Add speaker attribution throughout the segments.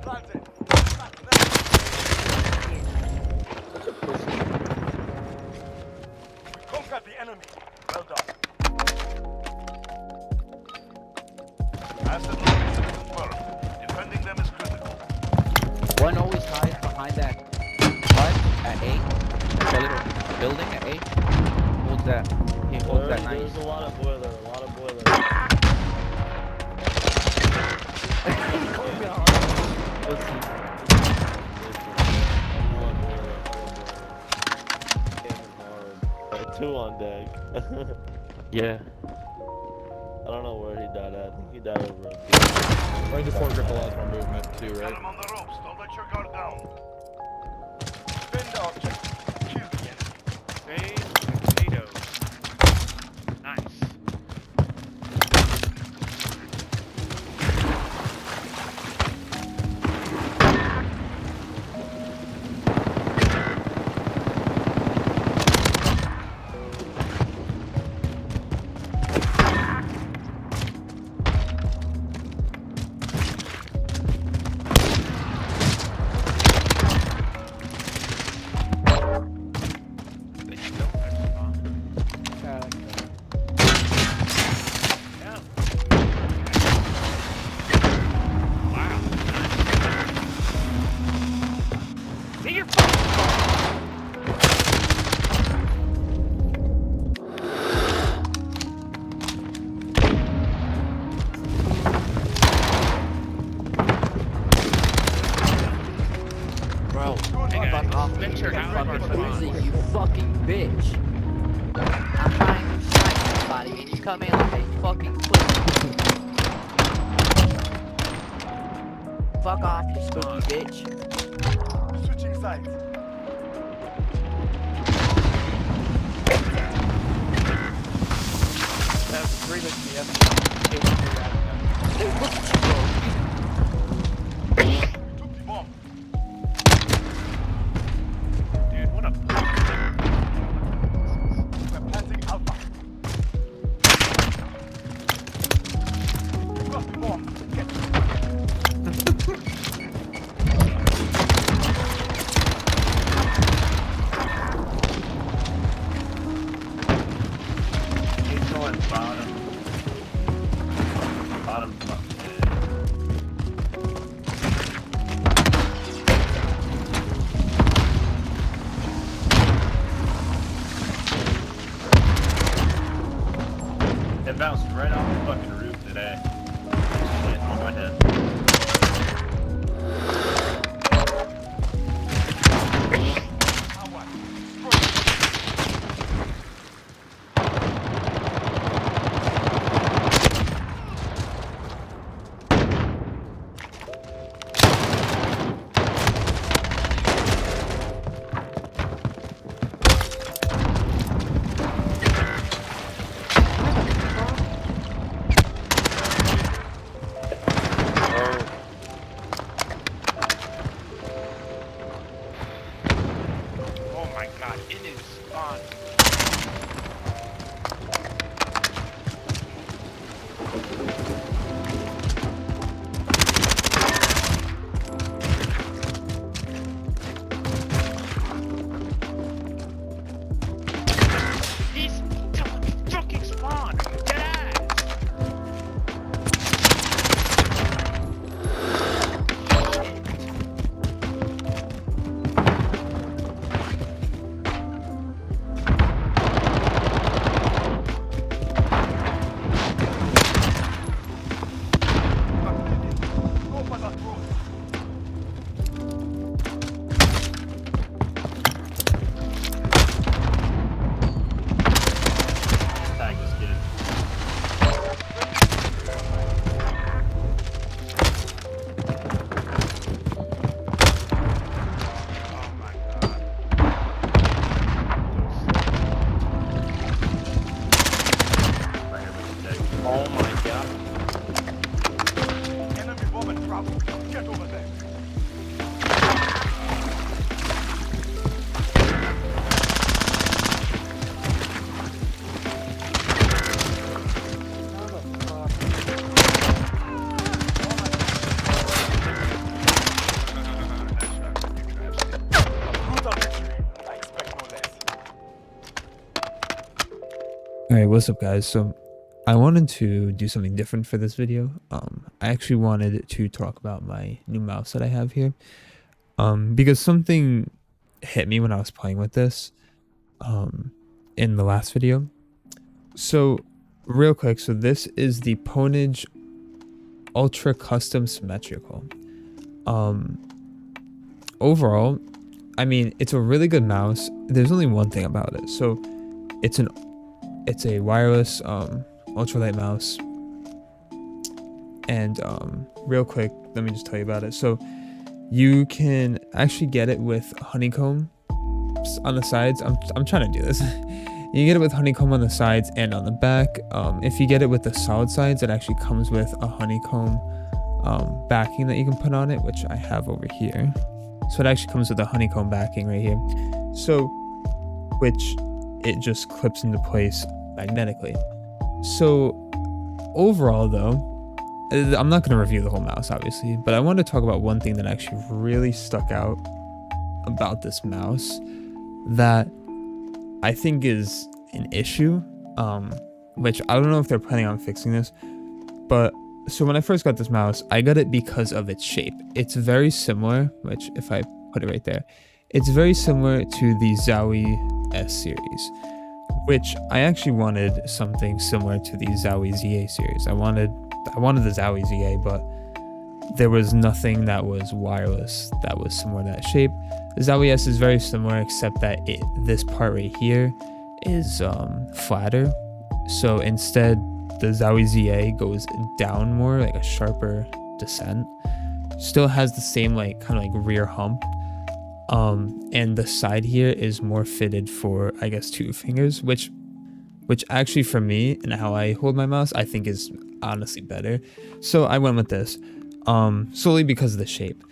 Speaker 1: Such a pussy.
Speaker 2: Conquered the enemy. Well done. Asset location confirmed. Defending them is critical.
Speaker 3: One always hides behind that hut at A. That little building at A. Holds that. He holds that nice.
Speaker 1: There's a lot of boiler.
Speaker 3: Pussy.
Speaker 1: Two on deck.
Speaker 3: Yeah.
Speaker 1: I don't know where he died at. I think he died over a
Speaker 4: Right before Grip allows more movement too,
Speaker 2: Got
Speaker 4: right?
Speaker 2: him on the ropes. Don't let your guard down. Defend the object. Kill the enemy.
Speaker 5: Save potatoes. Nice. They still have spawn. Yeah. Wow. Get your fucking
Speaker 3: Bro,
Speaker 5: Hey,
Speaker 3: fuck
Speaker 5: guys,
Speaker 3: off.
Speaker 5: venture
Speaker 3: You
Speaker 5: out of our
Speaker 3: fucking
Speaker 5: spawn.
Speaker 3: pussy, you fucking bitch. I'm trying to strike somebody and you come in like a fucking pussy. Fuck off, you spooky bitch.
Speaker 2: Switching sides.
Speaker 6: That's really yep.
Speaker 3: Hey, look at you, bro.
Speaker 2: We took the bomb.
Speaker 5: dude, what a
Speaker 2: We're planting Alpha. We got the bomb. Get
Speaker 7: He's going bottom. Bottom. It bounced right off the fucking roof today. Shit, on my head.
Speaker 5: oh my god, it is spawn. He's fucking spawn. Dead ass.
Speaker 6: Alright, what's up guys? So I wanted to do something different for this video. I actually wanted to talk about my new mouse that I have here. Because something hit me when I was playing with this in the last video. So real quick, so this is the Ponage Ultra Custom Symmetrical. Overall, I mean, it's a really good mouse. There's only one thing about it. So it's a wireless ultralight mouse, and real quick, let me just tell you about it. So you can actually get it with honeycomb on the sides. I'm trying to do this. You can get it with honeycomb on the sides and on the back. If you get it with the solid sides, it actually comes with a honeycomb backing that you can put on it, which I have over here. So it actually comes with a honeycomb backing right here, so which it just clips into place magnetically. So overall though, I'm not going to review the whole mouse obviously, but I want to talk about one thing that actually really stuck out about this mouse that I think is an issue, which I don't know if they're planning on fixing this. But so when I first got this mouse, I got it because of its shape. It's very similar, which if I put it right there, it's very similar to the Zowie S series, which I actually wanted something similar to the Zowie ZA series. I wanted the Zowie ZA, but there was nothing that was wireless that was similar to that shape. The Zowie S is very similar, except that this part right here is flatter. So instead, the Zowie ZA goes down more, like a sharper descent. Still has the same like kind of like rear hump. And the side here is more fitted for, I guess, 2 fingers, which actually for me and how I hold my mouse, I think is honestly better. So I went with this, solely because of the shape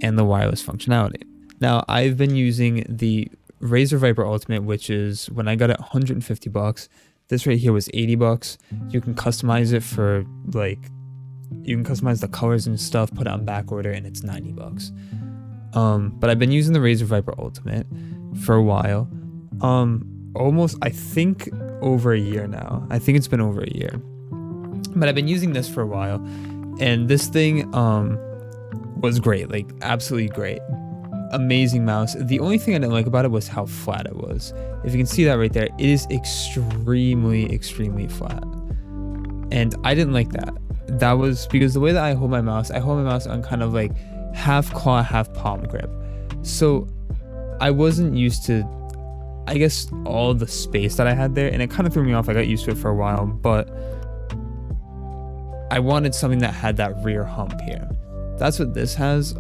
Speaker 6: and the wireless functionality. Now I've been using the Razer Viper Ultimate, which is, when I got it, 150 bucks. This right here was 80 bucks. You can customize it for like, you can customize the colors and stuff, put it on back order, and it's 90 bucks. But I've been using the Razer Viper Ultimate for a while. Almost, I think, over a year now. I think it's been over a year. But I've been using this for a while, and this thing was great, like absolutely great. Amazing mouse. The only thing I didn't like about it was how flat it was. If you can see that right there, it is extremely flat. And I didn't like that. That was because the way that I hold my mouse on kind of like half claw, half palm grip. So I wasn't used to, I guess, all the space that I had there, and it kind of threw me off. I got used to it for a while, but I wanted something that had that rear hump here. That's what this has.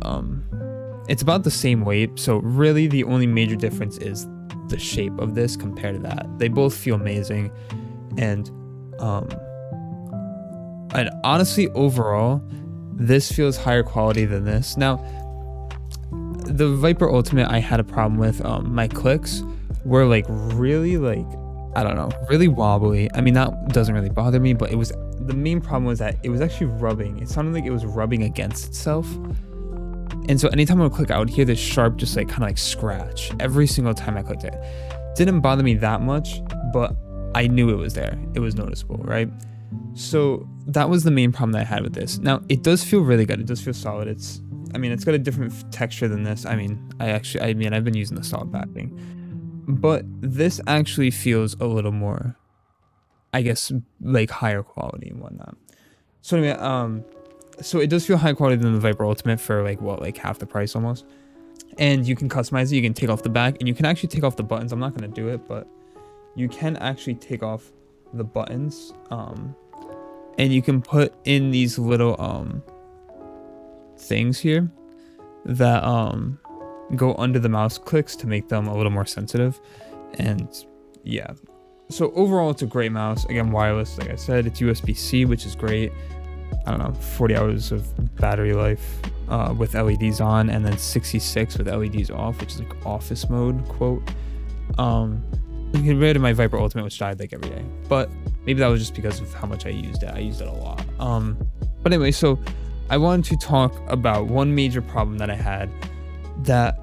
Speaker 6: It's about the same weight, so really the only major difference is the shape of this compared to that. They both feel amazing, and honestly overall this feels higher quality than this. Now the Viper Ultimate, I had a problem with. My clicks were like really, like, I don't know, really wobbly. I mean, that doesn't really bother me, but it was, the main problem was that it was actually rubbing. It sounded like it was rubbing against itself. And so anytime I would click out here, this sharp just like kind of like scratch every single time I clicked it. Didn't bother me that much, but I knew it was there. It was noticeable, right? So that was the main problem that I had with this. Now it does feel really good. It does feel solid. It's got a different texture than this. I've been using the solid backing, but this actually feels a little more, I guess, like higher quality and whatnot. So anyway, so it does feel higher quality than the Viper Ultimate for like half the price almost. And you can customize it. You can take off the back, and you can actually take off the buttons. I'm not going to do it, but you can actually take off the buttons. And you can put in these little things here that go under the mouse clicks to make them a little more sensitive. And yeah, so overall it's a great mouse. Again, wireless, like I said. It's USB-C, which is great. I don't know, 40 hours of battery life with LEDs on, and then 66 with LEDs off, which is like office mode, quote. Compared to my Viper Ultimate, which died like every day, but maybe that was just because of how much I used it. I used it a lot. But anyway, so I wanted to talk about one major problem that I had that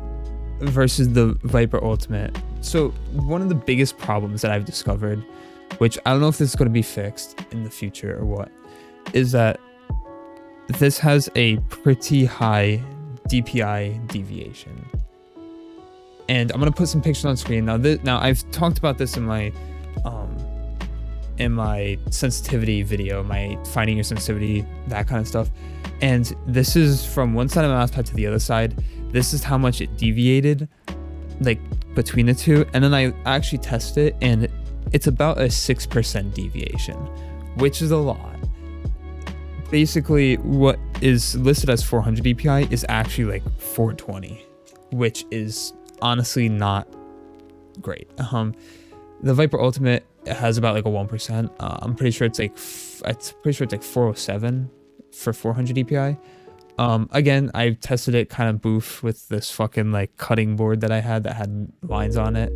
Speaker 6: versus the Viper Ultimate. So one of the biggest problems that I've discovered which I don't know if this is going to be fixed in the future or what, is that this has a pretty high DPI deviation. And I'm going to put some pictures on screen. Now I've talked about this in my sensitivity video, my finding your sensitivity, that kind of stuff. And this is from one side of the mouse pad to the other side. This is how much it deviated, like between the two. And then I actually tested it, and it's about a 6% deviation, which is a lot. Basically, what is listed as 400 DPI is actually like 420, which is honestly not great. The Viper Ultimate has about like a 1%. I'm pretty sure it's like 407 for 400 DPI. Again, I tested it kind of boof with this fucking like cutting board that I had that had lines on it,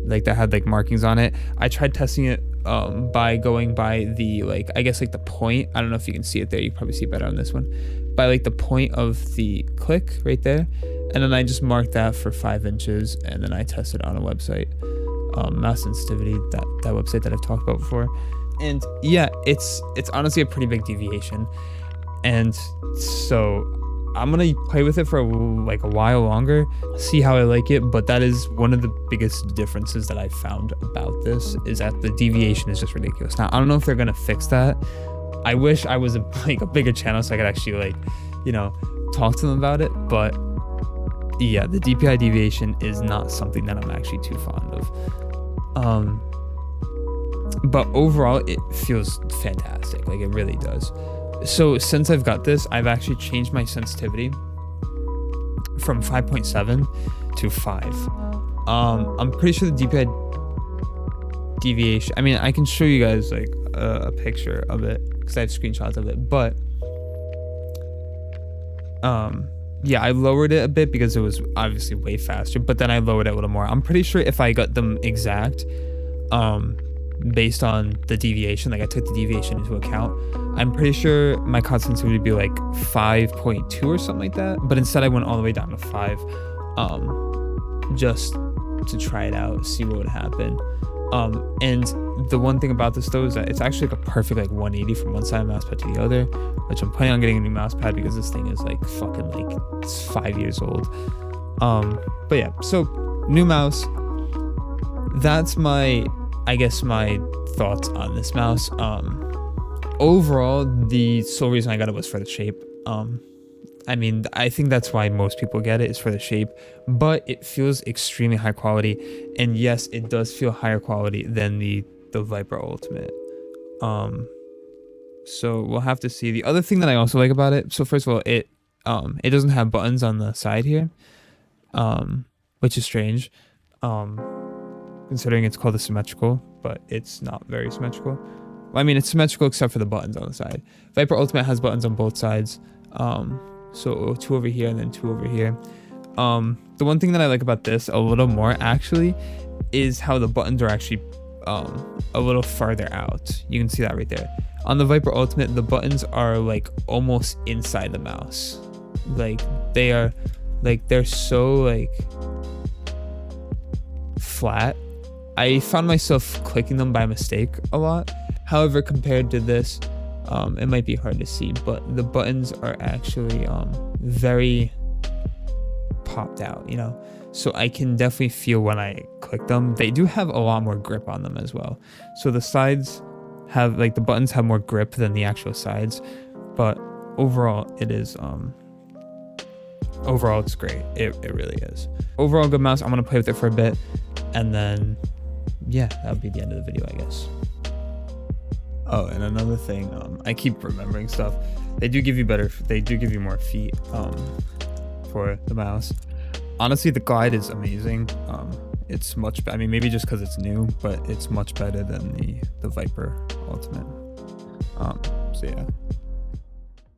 Speaker 6: like that had like markings on it. I tried testing it by going by the, like, I guess like the point. I don't know if you can see it there. You can probably see it better on this one. By like the point of the click right there. And then I just marked that for 5 inches, and then I tested on a website, mouse sensitivity, that website that I've talked about before. And yeah, it's honestly a pretty big deviation. And so I'm gonna play with it for like a while longer, see how I like it. But that is one of the biggest differences that I found about this, is that the deviation is just ridiculous. Now I don't know if they're gonna fix that. I wish I was a bigger channel so I could actually, like, you know, talk to them about it. But yeah, the DPI deviation is not something that I'm actually too fond of. But overall, it feels fantastic. Like, it really does. So since I've got this, I've actually changed my sensitivity from 5.7 to 5. I'm pretty sure the DPI deviation, I mean, I can show you guys like a picture of it because I have screenshots of it, but yeah, I lowered it a bit because it was obviously way faster, but then I lowered it a little more. I'm pretty sure if I got them exact, based on the deviation, like I took the deviation into account, I'm pretty sure my constant would be like 5.2 or something like that. But instead I went all the way down to 5, just to try it out, see what would happen. And the one thing about this though is that it's actually like a perfect like 180 from one side of the mouse pad to the other, which I'm planning on getting a new mouse pad because this thing is like fucking like, it's 5 years old. But yeah, so new mouse. That's my, I guess, my thoughts on this mouse. Overall, the sole reason I got it was for the shape. I mean, I think that's why most people get it, is for the shape, but it feels extremely high quality. And yes, it does feel higher quality than the Viper Ultimate. So we'll have to see. The other thing that I also like about it, so first of all, it doesn't have buttons on the side here, which is strange, considering it's called a symmetrical, but it's not very symmetrical. Well, I mean, it's symmetrical except for the buttons on the side. Viper Ultimate has buttons on both sides. So 2 over here and then 2 over here. The one thing that I like about this a little more actually is how the buttons are actually a little farther out. You can see that right there. On the Viper Ultimate, the buttons are like almost inside the mouse. Like they are, like they're so like flat. I found myself clicking them by mistake a lot. However, compared to this, it might be hard to see, but the buttons are actually very popped out, you know, so I can definitely feel when I click them. They do have a lot more grip on them as well. So the sides have, like, the buttons have more grip than the actual sides, but overall it is overall it's great. It really is. Overall good mouse. I'm gonna play with it for a bit, and then yeah, that'll be the end of the video, I guess. Oh, and another thing, I keep remembering stuff. They do give you more feet for the mouse. Honestly, the glide is amazing. It's much, I mean, maybe just because it's new, but it's much better than the Viper Ultimate. So yeah.